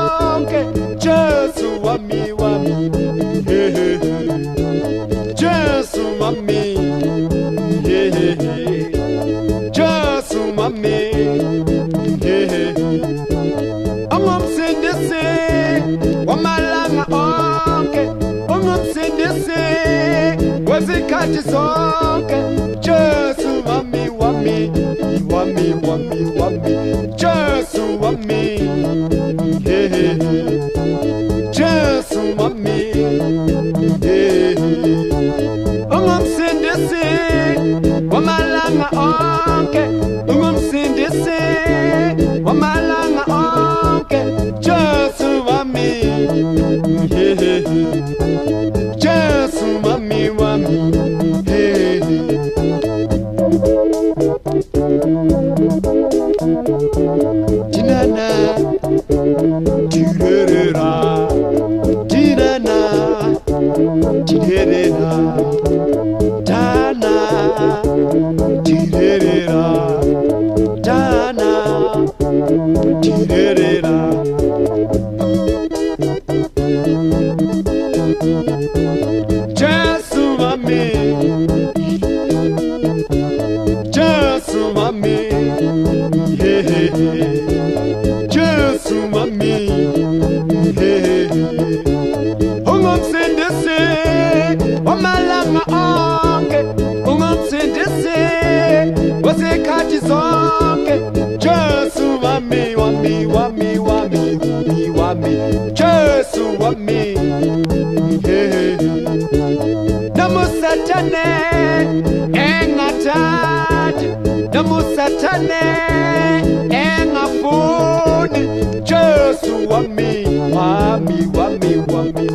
onke Jesu wami wami Jesu wami Jesu wami Ungumsindisi wamalanga onke Ungumsindisi wezikhathi zonke Jesu wami wami wami wami wami Jesu wami Jesu wami Ungumsindisi wamalanga onke Ungumsindisi wamalanga onke Jesu wami Jesu wami wami Dinana Direra Dinana Direra Dana Direra Dana Direra Jesu wami Jesu wami Jesu wami Ungumsindisi wamalanga onke Ungumsindisi wezikhathi zonke Jesu wami wami wami wami wami Jesu wami Namusatane engathathi Namusatane engafuni Jesu wami wami wami wami